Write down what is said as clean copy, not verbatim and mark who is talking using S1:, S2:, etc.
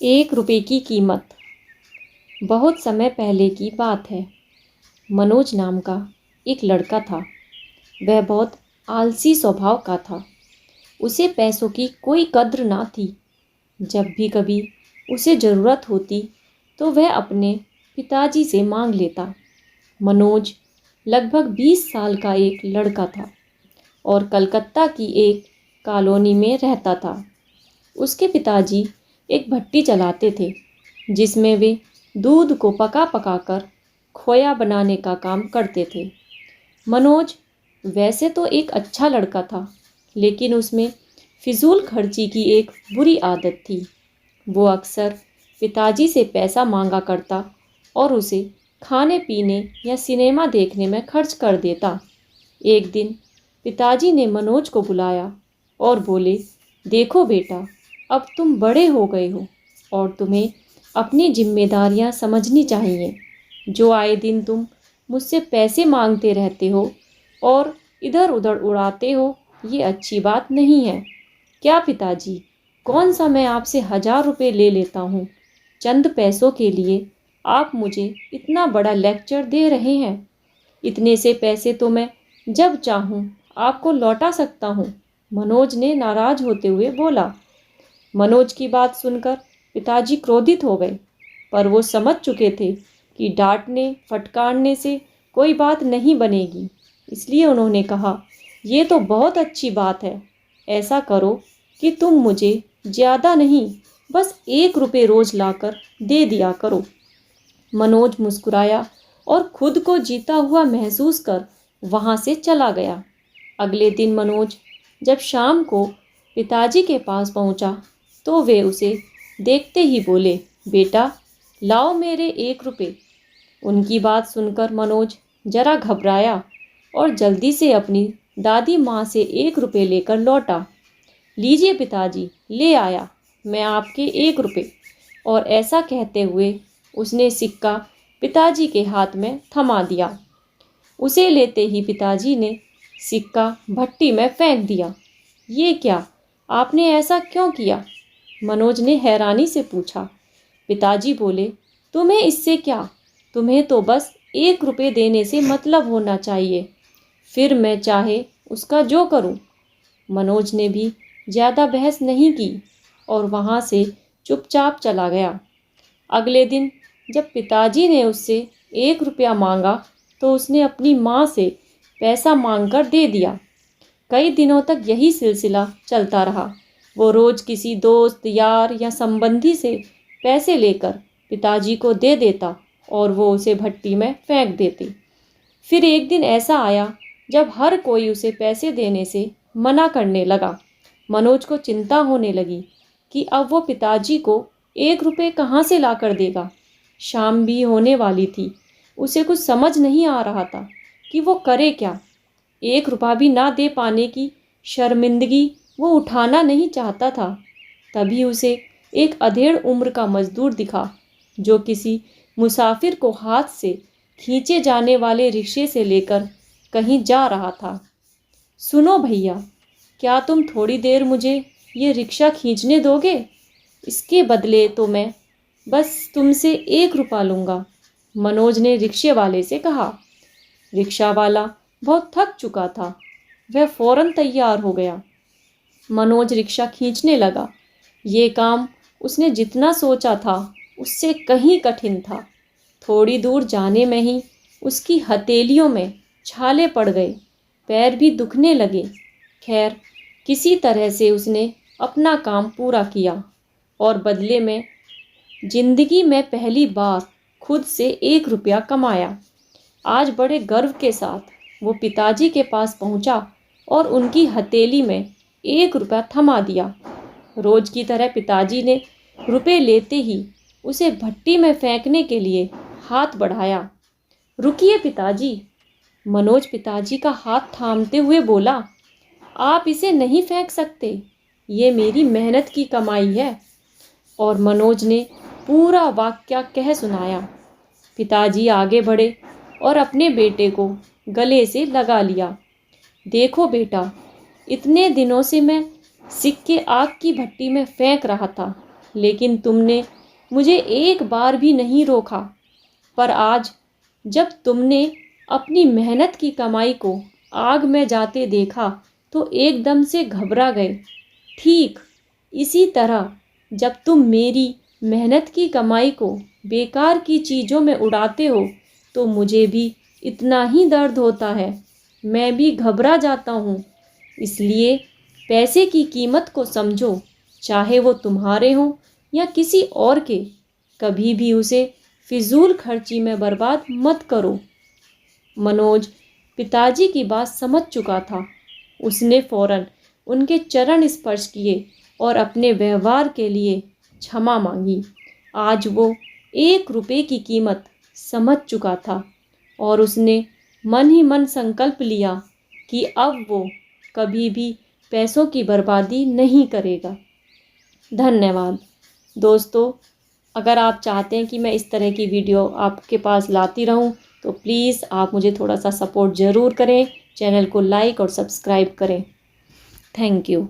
S1: 1 रुपए की कीमत। बहुत समय पहले की बात है। मनोज नाम का एक लड़का था। वह बहुत आलसी स्वभाव का था। उसे पैसों की कोई कद्र ना थी। जब भी कभी उसे ज़रूरत होती तो वह अपने पिताजी से मांग लेता। मनोज लगभग 20 साल का एक लड़का था और कलकत्ता की एक कॉलोनी में रहता था। उसके पिताजी एक भट्टी चलाते थे जिसमें वे दूध को पका पका कर खोया बनाने का काम करते थे। मनोज वैसे तो एक अच्छा लड़का था, लेकिन उसमें फिजूल खर्ची की एक बुरी आदत थी। वो अक्सर पिताजी से पैसा मांगा करता और उसे खाने पीने या सिनेमा देखने में खर्च कर देता। एक दिन पिताजी ने मनोज को बुलाया और बोले, देखो बेटा, अब तुम बड़े हो गए हो और तुम्हें अपनी जिम्मेदारियां समझनी चाहिए। जो आए दिन तुम मुझसे पैसे मांगते रहते हो और इधर उधर उड़ाते हो, ये अच्छी बात नहीं है। क्या पिताजी, कौन सा मैं आपसे 1000 रुपये ले लेता हूँ। चंद पैसों के लिए आप मुझे इतना बड़ा लेक्चर दे रहे हैं। इतने से पैसे तो मैं जब चाहूँ आपको लौटा सकता हूँ। मनोज ने नाराज होते हुए बोला। मनोज की बात सुनकर पिताजी क्रोधित हो गए, पर वो समझ चुके थे कि डांटने फटकारने से कोई बात नहीं बनेगी। इसलिए उन्होंने कहा, ये तो बहुत अच्छी बात है। ऐसा करो कि तुम मुझे ज़्यादा नहीं, बस 1 रुपये रोज़ लाकर दे दिया करो। मनोज मुस्कुराया और खुद को जीता हुआ महसूस कर वहाँ से चला गया। अगले दिन मनोज जब शाम को पिताजी के पास पहुँचा तो वे उसे देखते ही बोले, बेटा, लाओ मेरे 1 रुपये। उनकी बात सुनकर मनोज जरा घबराया और जल्दी से अपनी दादी माँ से 1 रुपये लेकर लौटा। लीजिए पिताजी, ले आया मैं आपके 1 रुपये। और ऐसा कहते हुए उसने सिक्का पिताजी के हाथ में थमा दिया। उसे लेते ही पिताजी ने सिक्का भट्टी में फेंक दिया। ये क्या, आपने ऐसा क्यों किया? मनोज ने हैरानी से पूछा। पिताजी बोले, तुम्हें इससे क्या? तुम्हें तो बस 1 रुपये देने से मतलब होना चाहिए, फिर मैं चाहे उसका जो करूं। मनोज ने भी ज़्यादा बहस नहीं की और वहाँ से चुपचाप चला गया। अगले दिन जब पिताजी ने उससे 1 रुपया मांगा तो उसने अपनी माँ से पैसा मांगकर दे दिया। कई दिनों तक यही सिलसिला चलता रहा। वो रोज़ किसी दोस्त, यार या संबंधी से पैसे लेकर पिताजी को दे देता और वो उसे भट्टी में फेंक देते। फिर एक दिन ऐसा आया जब हर कोई उसे पैसे देने से मना करने लगा। मनोज को चिंता होने लगी कि अब वो पिताजी को 1 रुपये कहाँ से ला कर देगा। शाम भी होने वाली थी। उसे कुछ समझ नहीं आ रहा था कि वो करे क्या। 1 रुपया भी ना दे पाने की शर्मिंदगी वो उठाना नहीं चाहता था। तभी उसे एक अधेड़ उम्र का मजदूर दिखा जो किसी मुसाफिर को हाथ से खींचे जाने वाले रिक्शे से लेकर कहीं जा रहा था। सुनो भैया, क्या तुम थोड़ी देर मुझे ये रिक्शा खींचने दोगे? इसके बदले तो मैं बस तुमसे 1 रुपया लूँगा, मनोज ने रिक्शे वाले से कहा। रिक्शा वाला बहुत थक चुका था। वह फौरन तैयार हो गया। मनोज रिक्शा खींचने लगा। ये काम उसने जितना सोचा था उससे कहीं कठिन था। थोड़ी दूर जाने में ही उसकी हथेलियों में छाले पड़ गए, पैर भी दुखने लगे। खैर, किसी तरह से उसने अपना काम पूरा किया और बदले में जिंदगी में पहली बार खुद से 1 रुपया कमाया। आज बड़े गर्व के साथ वो पिताजी के पास पहुंचा और उनकी हथेली में 1 रुपया थमा दिया। रोज की तरह पिताजी ने रुपए लेते ही उसे भट्टी में फेंकने के लिए हाथ बढ़ाया। रुकिए पिताजी, मनोज पिताजी का हाथ थामते हुए बोला, आप इसे नहीं फेंक सकते, ये मेरी मेहनत की कमाई है। और मनोज ने पूरा वाक्या कह सुनाया। पिताजी आगे बढ़े और अपने बेटे को गले से लगा लिया। देखो बेटा, इतने दिनों से मैं सिक्के आग की भट्टी में फेंक रहा था, लेकिन तुमने मुझे एक बार भी नहीं रोका। पर आज जब तुमने अपनी मेहनत की कमाई को आग में जाते देखा तो एकदम से घबरा गए। ठीक इसी तरह जब तुम मेरी मेहनत की कमाई को बेकार की चीज़ों में उड़ाते हो तो मुझे भी इतना ही दर्द होता है। मैं भी घबरा जाता हूँ। इसलिए पैसे की कीमत को समझो, चाहे वो तुम्हारे हों या किसी और के। कभी भी उसे फिजूल खर्ची में बर्बाद मत करो। मनोज पिताजी की बात समझ चुका था। उसने फौरन उनके चरण स्पर्श किए और अपने व्यवहार के लिए क्षमा मांगी। आज वो 1 रुपये की कीमत समझ चुका था और उसने मन ही मन संकल्प लिया कि अब वो कभी भी पैसों की बर्बादी नहीं करेगा। धन्यवाद दोस्तों। अगर आप चाहते हैं कि मैं इस तरह की वीडियो आपके पास लाती रहूं तो प्लीज़ आप मुझे थोड़ा सा सपोर्ट ज़रूर करें। चैनल को लाइक और सब्सक्राइब करें। Thank you.